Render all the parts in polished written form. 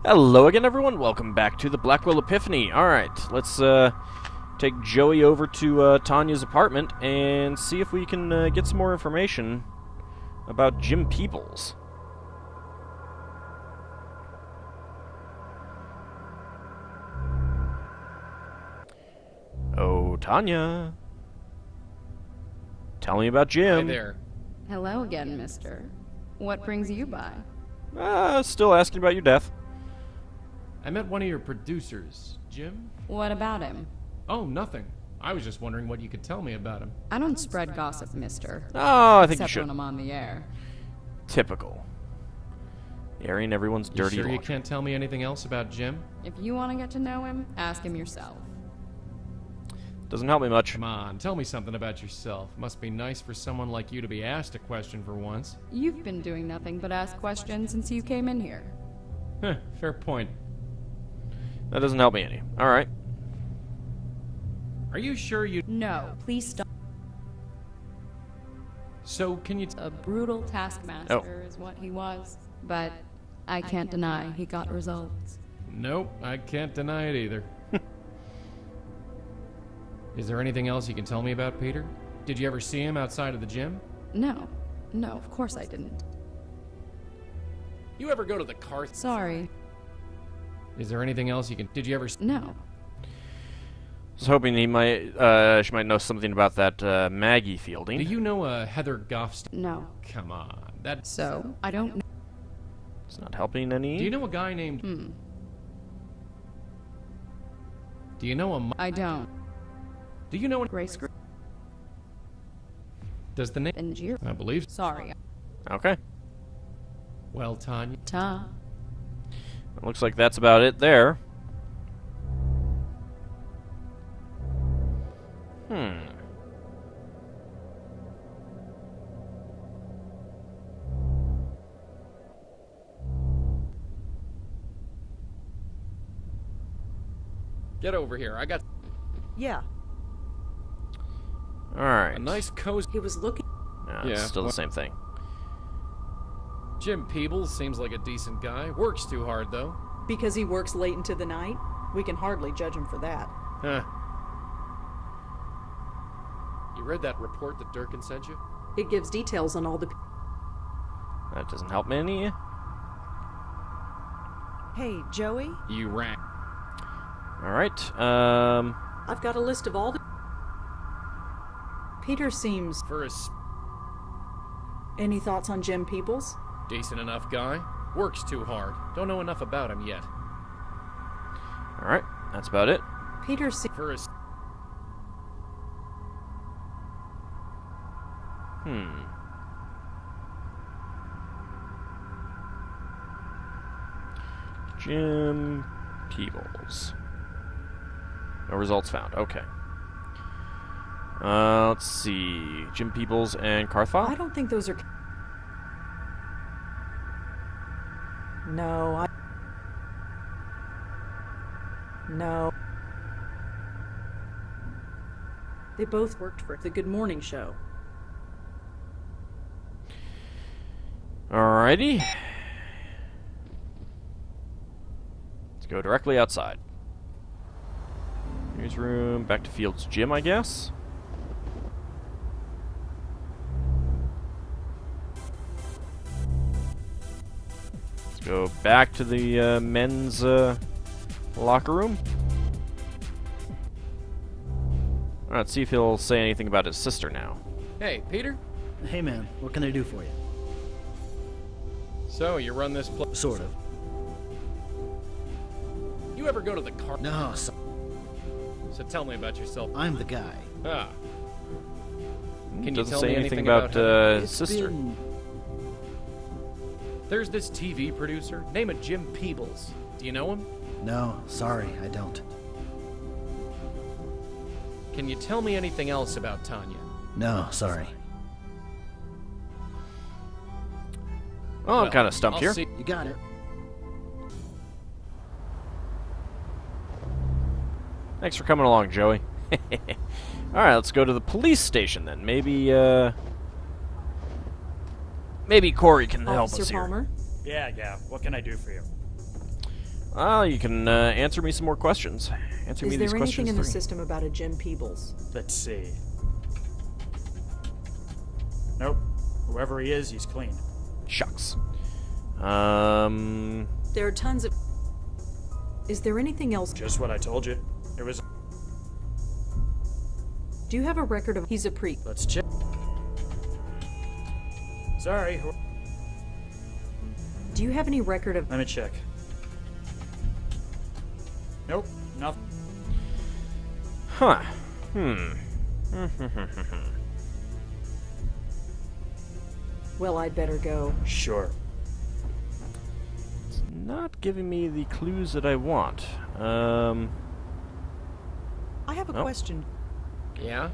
Hello again, everyone. Welcome back to the Blackwell Epiphany. Alright, let's take Joey over to Tanya's apartment and see if we can get some more information about Jim Peoples. Oh, Tanya. Tell me about Jim. Hi there. Hello again, mister. What brings you by? Still asking about your death. I met one of your producers, Jim. What about him? Oh, nothing. I was just wondering what you could tell me about him. I don't spread gossip, mister. Oh, I think you Except should. when I'm on the air. Typical. Airing everyone's dirty You sure you laundry. can't tell me anything else about Jim? If you want to get to know him, ask him yourself. Doesn't help me much. Come on, tell me something about yourself. Must be nice for someone like you to be asked a question for once. You've been doing nothing but ask questions since you came in here. Heh, fair point. That doesn't help me any. Alright. Are you sure you... No, please stop. So, can you... A brutal taskmaster is what he was. But I can't deny he got results. Nope, I can't deny it either. Is there anything else you can tell me about Peter? Did you ever see him outside of the gym? No, of course I didn't. You ever go to the car... Sorry. Is there anything else you can... Did you ever... No. I was hoping she might know something about that Maggie Fielding. Do you know Heather Goffstein? No. Come on, that's... So, I don't know. It's not helping any. Do you know a guy named... Do you know a... I don't. Do you know... Grace Does the name... Benjir. I believe... Sorry. Okay. Well, Tanya... Ta. It looks like that's about it there. Get over here. I got Yeah, Alright. a nice cozy... he was looking. Yeah, Yeah, it's still the well- same thing. Jim Peebles seems like a decent guy. Works too hard, though. Because he works late into the night? We can hardly judge him for that. Huh. You read that report that Durkin sent you? It gives details on all the... That doesn't help me any. Hey, Joey? You ran. Alright. I've got a list of all the... Peter seems... For a Any thoughts on Jim Peoples? decent enough guy. Works too hard. Don't know enough about him yet. Alright, that's about it. Peter seems... For a Jim Peebles. No results found. Okay. Let's see. Jim Peebles and I Carthfile? don't think those are... No. They both worked for the Good Morning Show. Alrighty. Let's go directly outside. Newsroom, back to Field's gym, I guess. Let's go back to the men's locker room. Alright, let's see if he'll say anything about his sister now. Hey, Peter? Hey man, what can I do for you? So, you run this place? Sort of. You ever go to the car... No, So tell me about yourself. I'm the guy. Ah. Can you Doesn't tell say me anything anything about about his sister. Been... There's this TV producer. Name of Jim Peebles. Do you know him? No, sorry, I don't. Can you tell me anything else about Tanya? No, sorry. Oh, I'm kind of stumped I'll here. see- You got it. Thanks for coming along, Joey. Alright, let's go to the police station then. Maybe Maybe Corey can help Officer us here. Palmer? Yeah, what can I do for you? You can answer me some more questions. Answer me Is these there questions. anything in the 3. system about a Jim Peebles? Let's see. Nope. Whoever he is, he's clean. Shucks. There are tons of... Is there anything else? Just what I told you. It was... Do you have a record of... He's a pre... Let's check. Sorry. Do you have any record of... Let me check. Nope. Nothing. Huh. Well, I'd better go. Sure. It's not giving me the clues that I want. I have a Oh. question. Yeah?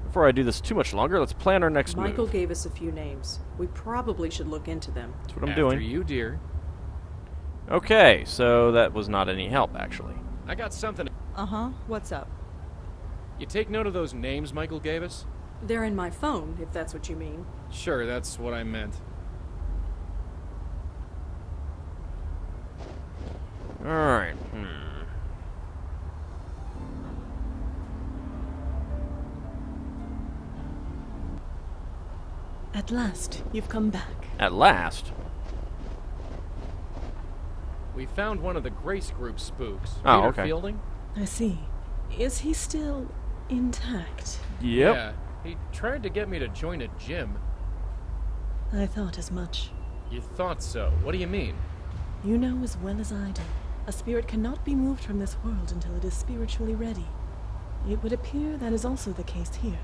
Before I do this too much longer, let's plan our next Michael move. gave us a few names. We probably should look into them. That's what I'm After doing. you, dear. Okay, so that was not any help, actually. I got something. Uh-huh. What's up? You take note of those names Michael gave us? They're in my phone, if that's what you mean. Sure, that's what I meant. Alright, At last, you've come back. At last. We found one of the Grace Group spooks. Oh, Peter okay. Fielding? I see. Is he still intact? Yep. Yeah. He tried to get me to join a gym. I thought as much. You thought so. What do you mean? You know as well as I do, a spirit cannot be moved from this world until it is spiritually ready. It would appear that is also the case here.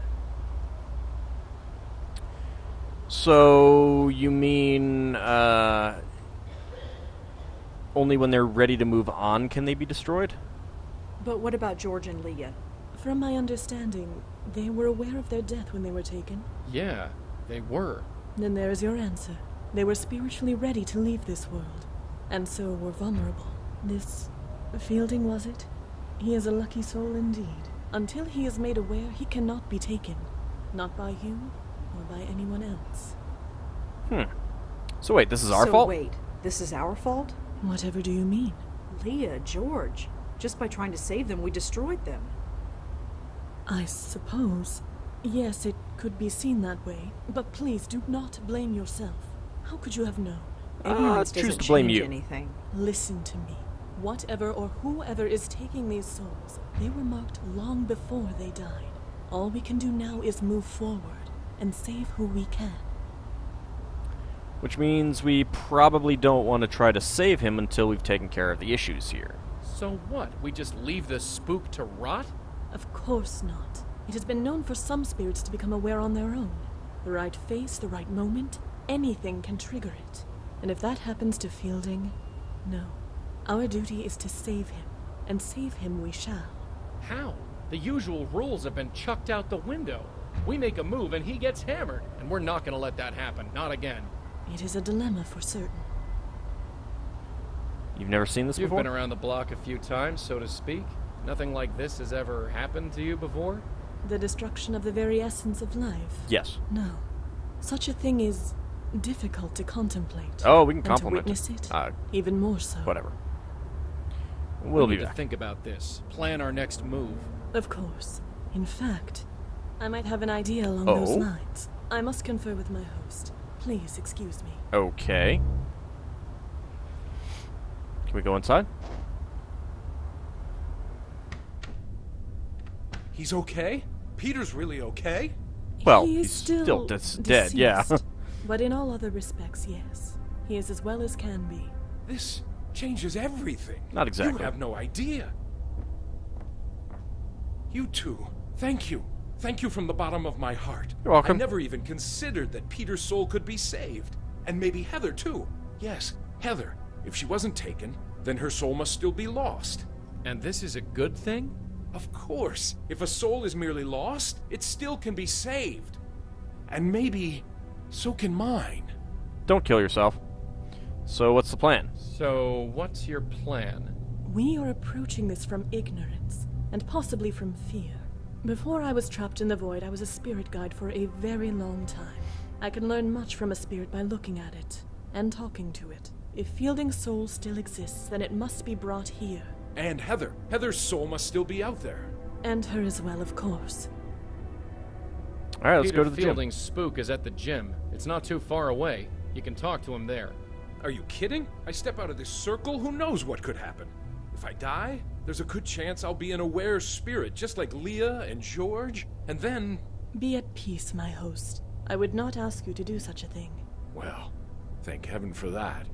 So, you mean, only when they're ready to move on can they be destroyed? But what about George and Leah? From my understanding, they were aware of their death when they were taken. Yeah, they were. Then there is your answer. They were spiritually ready to leave this world, and so were vulnerable. This Fielding, was it? He is a lucky soul indeed. Until he is made aware, he cannot be taken. Not by you, or by anyone else. So wait, this is our fault? Wait, this is our fault? Whatever do you mean? Leah, George. Just by trying to save them, we destroyed them. I suppose. Yes, it could be seen that way. But please do not blame yourself. How could you have known? Ignorance choose doesn't to blame change you. anything. Listen to me. Whatever or whoever is taking these souls, they were marked long before they died. All we can do now is move forward and save who we can. Which means we probably don't want to try to save him until we've taken care of the issues here. So what? We just leave the spook to rot? Of course not. It has been known for some spirits to become aware on their own. The right face, the right moment, anything can trigger it. And if that happens to Fielding, no. Our duty is to save him, and save him we shall. How? The usual rules have been chucked out the window. We make a move and he gets hammered, and we're not gonna let that happen. Not again. It is a dilemma for certain. You've never seen this You've before? been around the block a few times, so to speak. Nothing like this has ever happened to you before? The destruction of the very essence of life? Yes. No. Such a thing is difficult to contemplate. Oh, we can and compliment to witness it. it. Even more so. Whatever. We'll we be need back. to think about this. Plan our next move. Of course. In fact, I might have an idea along Oh? those lines. I must confer with my host. Please excuse me. Okay. Can we go inside? He's okay? Peter's really okay? Well, he is he's still deceased, dead, yeah. But in all other respects, yes. He is as well as can be. This changes everything. Not exactly. You have no idea. You two, thank you. Thank you from the bottom of my heart. You're welcome. I never even considered that Peter's soul could be saved. And maybe Heather, too. Yes, Heather. If she wasn't taken, then her soul must still be lost. And this is a good thing? Of course. If a soul is merely lost, it still can be saved. And maybe so can mine. Don't kill yourself. So what's the plan? So, what's your plan? We are approaching this from ignorance, and possibly from fear. Before I was trapped in the void, I was a spirit guide for a very long time. I can learn much from a spirit by looking at it, and talking to it. If Fielding's soul still exists, then it must be brought here. And Heather. Heather's soul must still be out there. And her as well, of course. All right, let's Peter go to the Fielding's spook is at the gym. It's not too far away. You can talk to him there. Are you kidding? I step out of this circle, who knows what could happen? If I die, there's a good chance I'll be an aware spirit, just like Leah and George, and then... Be at peace, my host. I would not ask you to do such a thing. Well, thank heaven for that.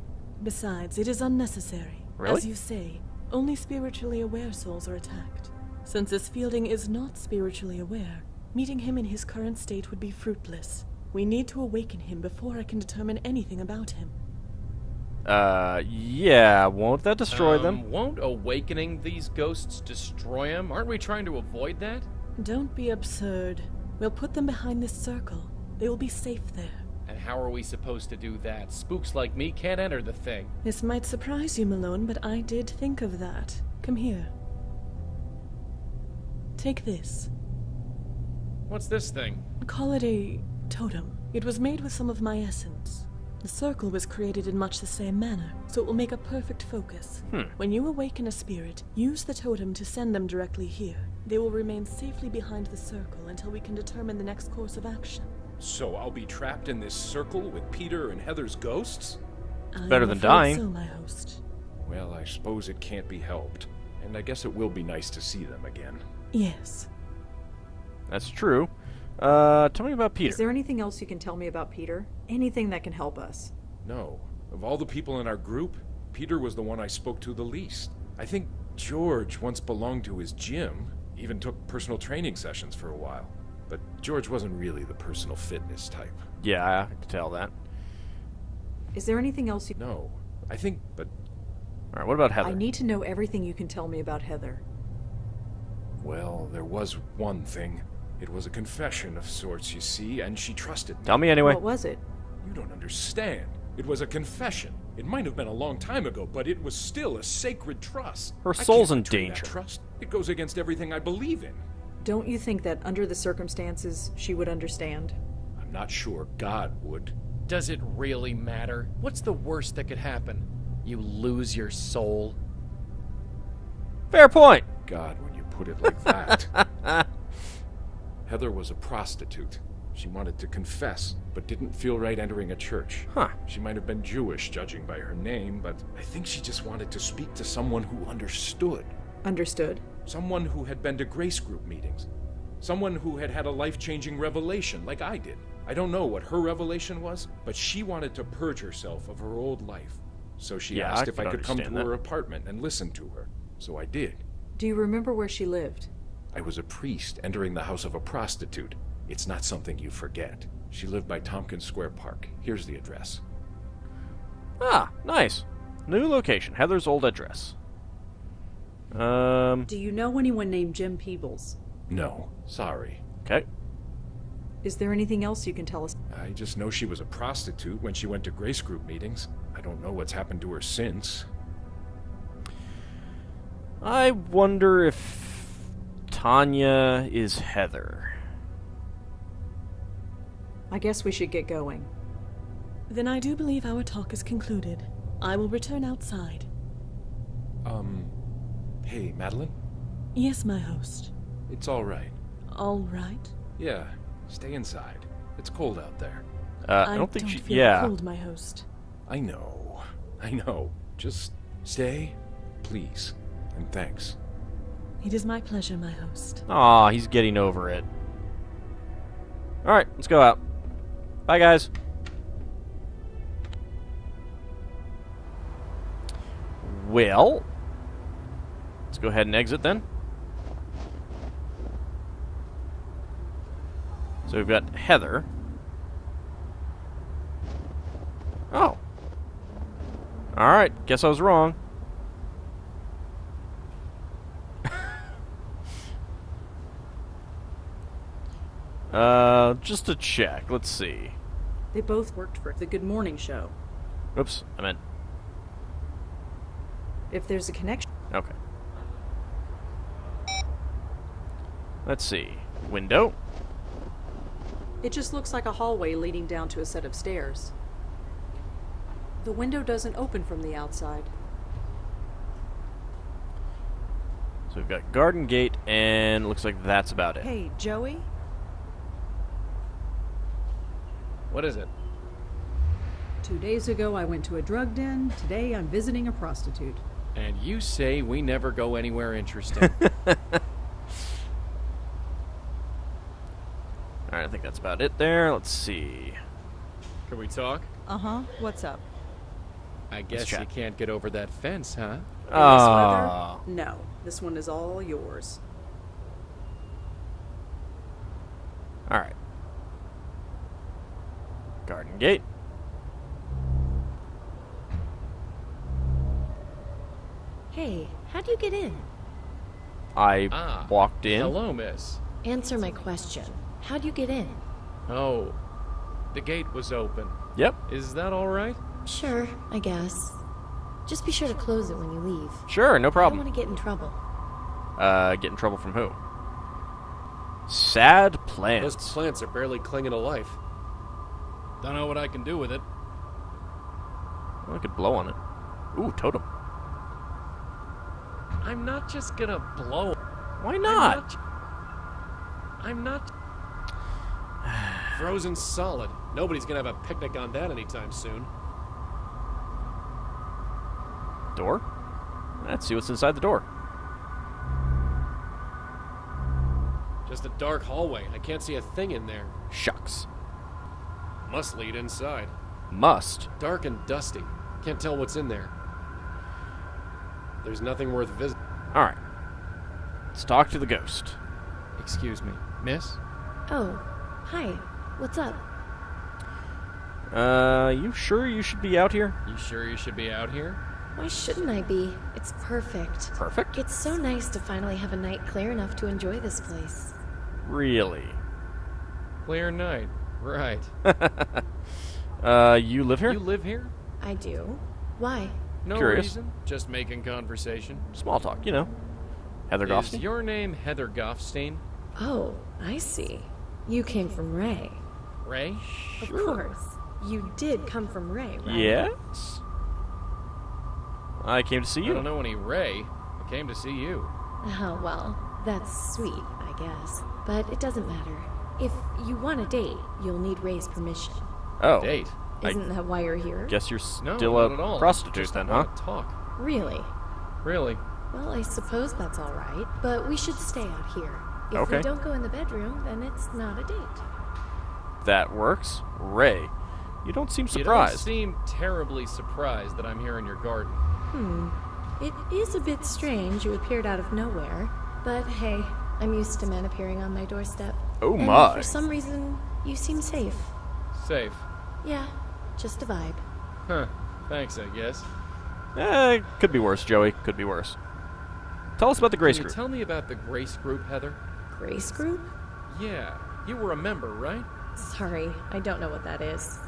Besides, it is unnecessary. Really? As you say, only spiritually aware souls are attacked. Since this Fielding is not spiritually aware, meeting him in his current state would be fruitless. We need to awaken him before I can determine anything about him. Yeah, won't that destroy them? Won't awakening these ghosts destroy them? Aren't we trying to avoid that? Don't be absurd. We'll put them behind this circle. They will be safe there. And how are we supposed to do that? Spooks like me can't enter the thing. This might surprise you, Malone, but I did think of that. Come here. Take this. What's this thing? Call it a totem. It was made with some of my essence. The circle was created in much the same manner, so it will make a perfect focus. When you awaken a spirit, use the totem to send them directly here. They will remain safely behind the circle until we can determine the next course of action. So I'll be trapped in this circle with Peter and Heather's ghosts? better than dying. So, my host. Well, I suppose it can't be helped. And I guess it will be nice to see them again. Yes. That's true. Tell me about Peter. Is there anything else you can tell me about Peter? Anything that can help us? No. Of all the people in our group, Peter was the one I spoke to the least. I think George once belonged to his gym, even took personal training sessions for a while. But George wasn't really the personal fitness type. Yeah, I can tell that. Is there anything else you... No. I think, but... Alright, what about Heather? I need to know everything you can tell me about Heather. Well, there was one thing. It was a confession of sorts, you see, and she trusted me. Tell me anyway. What was it? You don't understand. It was a confession. It might have been a long time ago, but it was still a sacred trust. Her I soul's can't in betray that danger. Trust. It goes against everything I believe in. Don't you think that under the circumstances she would understand? I'm not sure God would. Does it really matter? What's the worst that could happen? You lose your soul? Fair point. God, when you put it like that. Heather was a prostitute. She wanted to confess, but didn't feel right entering a church. Huh. She might have been Jewish, judging by her name, but I think she just wanted to speak to someone who understood. Understood. Someone who had been to grace group meetings. Someone who had had a life-changing revelation, like I did. I don't know what her revelation was, but she wanted to purge herself of her old life. So she Yeah, asked I if I could could come to understand her that. apartment and listen to her. So I did. Do you remember where she lived? I was a priest entering the house of a prostitute. It's not something you forget. She lived by Tompkins Square Park. Here's the address. Ah, nice. New location. Heather's old address. Do you know anyone named Jim Peebles? No, sorry. Okay. Is there anything else you can tell us? I just know she was a prostitute when she went to grace group meetings. I don't know what's happened to her since. I wonder if Tanya is Heather. I guess we should get going. Then I do believe our talk is concluded. I will return outside. Hey, Madeline? Yes, my host. It's all right. All right. Yeah, stay inside. It's cold out there. I don't think she... feel Yeah. cold, my host. I know. Just stay, please. And thanks. It is my pleasure, my host. Aw, he's getting over it. Alright, let's go out. Bye, guys. Well, let's go ahead and exit then. So we've got Heather. Oh. Alright, guess I was wrong. Just to check. Let's see. They both worked for the Good Morning Show. Oops, I meant... If there's a connection... Okay. Let's see. Window. It just looks like a hallway leading down to a set of stairs. The window doesn't open from the outside. So we've got garden gate, and looks like that's about it. Hey, Joey? What is it? 2 days ago I went to a drug den. Today I'm visiting a prostitute. And you say we never go anywhere interesting. Alright, I think that's about it there. Let's see. Can we talk? Uh-huh. What's up? I guess chat. you can't get over that fence, huh? Oh. No. This one is all yours. Alright. Garden gate. Hey, how do you get in? I walked in. Hello, miss. Answer my question. How do you get in? Oh, the gate was open. Yep. Is that all right? Sure, I guess. Just be sure to close it when you leave. Sure, no I don't problem. want to get in trouble. Get in trouble from who? Sad Those plants. plants are barely clinging to life. Don't know what I can do with it. Well, I could blow on it. Ooh, totem. I'm not just gonna blow. Why not? I'm not. Frozen solid. Nobody's gonna have a picnic on that anytime soon. Door? Let's see what's inside the door. Just a dark hallway. I can't see a thing in there. Shucks. Must lead inside. Must. Dark and dusty. Can't tell what's in there. There's nothing worth visiting. Alright. Let's talk to the ghost. Excuse me, miss? Oh, hi. What's up? You sure you should be out here? You sure you should be out here? Why shouldn't I be? It's perfect. Perfect? It's so nice to finally have a night clear enough to enjoy this place. Really? Clear night. Right. You live here? You live here? I do. Why? No Curious. reason. Just making conversation. Small talk, you know. Heather Is Goffstein? your name Heather Goffstein? Oh, I see. You came from Ray. Ray? Of course. You did come from Ray, right? Yes? I came to see I you. don't know any Ray. I came to see you. Oh, well, that's sweet, I guess. But it doesn't matter. If you want a date, you'll need Ray's permission. Oh. Date? Isn't that why you're here? Guess you're No, still not at a all. prostitute Just then, huh? wanna talk. Really? Really? Well, I suppose that's all right. But we should stay out here. If Okay. we don't go in the bedroom, then it's not a date. That works. Ray, you don't seem You don't surprised. seem terribly surprised that I'm here in your garden. It is a bit strange you appeared out of nowhere. But hey, I'm used to men appearing on my doorstep. Oh and my. for some reason, you seem safe. Safe. Yeah, just a vibe. Huh. Thanks, I guess. Could be worse, Joey. Could be worse. Tell us about the Grace Can you Group. tell me about the Grace Group, Heather? Grace Group? Yeah. You were a member, right? Sorry, I don't know what that is.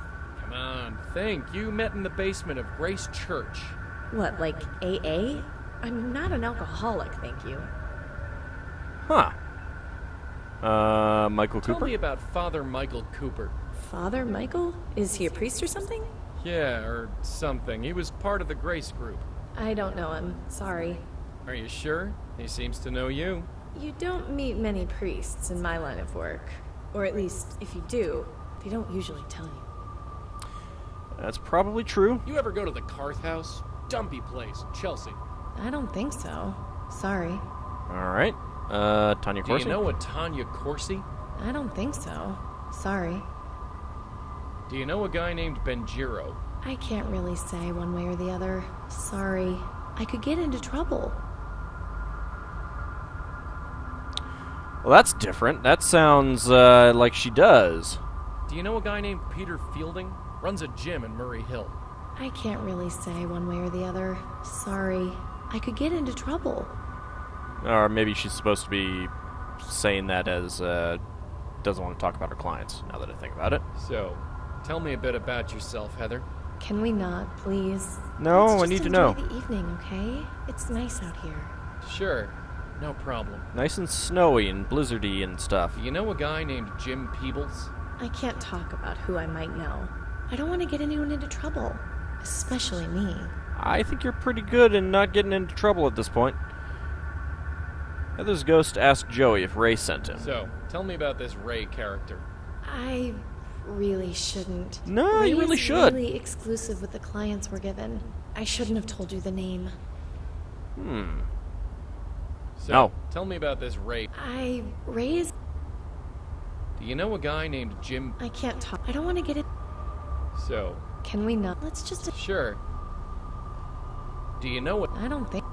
Come on, think. You met in the basement of Grace Church. What, like AA? I'm not an alcoholic, thank you. Huh. Michael Tell Cooper? me about Father Michael Cooper. Father Michael? Is he a priest or something? Yeah, or something. He was part of the Grace Group. I don't know him. Sorry. Are you sure? He seems to know you. You don't meet many priests in my line of work. Or at least, if you do, they don't usually tell you. That's probably true. You ever go to the Carth House? Dumpy place in Chelsea. I don't think so. Sorry. Alright. Tanya Do Corsi? you know a Tanya Corsi? I don't think so. Sorry. Do you know a guy named Benjiro? I can't really say one way or the other. Sorry. I could get into trouble. Well, that's different. That sounds like she does. Do you know a guy named Peter Fielding? Runs a gym in Murray Hill. I can't really say one way or the other. Sorry. I could get into trouble. Or maybe she's supposed to be saying that as doesn't want to talk about her clients, now that I think about it. So, tell me a bit about yourself, Heather. Can we not, please? No, Let's I need just to know. enjoy the evening, okay? It's nice out here. Sure, no problem. Nice and snowy and blizzardy and stuff. Do you know a guy named Jim Peebles? I can't talk about who I might know. I don't want to get anyone into trouble. Especially me. I think you're pretty good in not getting into trouble at this point. Heather's ghost asked Joey if Ray sent him. So, tell me about this Ray character. I really shouldn't. No, you really Ray's should. Really exclusive with the clients we're given. I shouldn't have told you the name. So, No. tell me about this Ray. Ray's... Do you know a guy named Jim? I can't talk. I don't want to get it. So, Can we not? Let's just... sure. Do you know what? I don't think...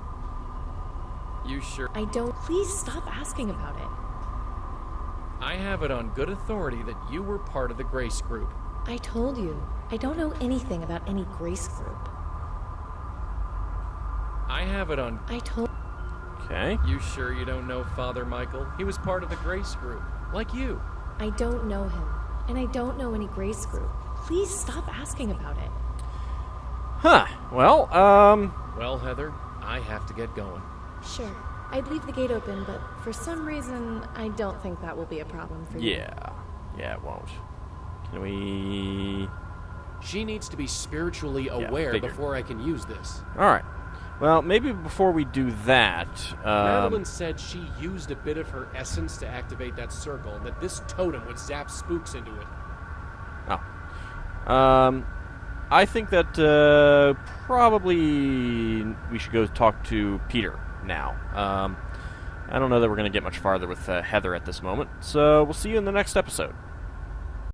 You sure? I don't... Please stop asking about it. I have it on good authority that you were part of the Grace group. I told you. I don't know anything about any Grace group. I have it on... I told... Okay. You sure you don't know Father Michael? He was part of the Grace group, like you. I don't know him. And I don't know any Grace group. Please stop asking about it. Huh. Well, Well, Heather, I have to get going. Sure. I'd leave the gate open, but for some reason, I don't think that will be a problem for you. yeah. Yeah, it won't. Can we... She needs to be spiritually aware figured. before I can use this. Alright. Well, maybe before we do that... Madeline said she used a bit of her essence to activate that circle, and that this totem would zap spooks into it. I think that probably we should go talk to Peter now. I don't know that we're going to get much farther with Heather at this moment, so we'll see you in the next episode.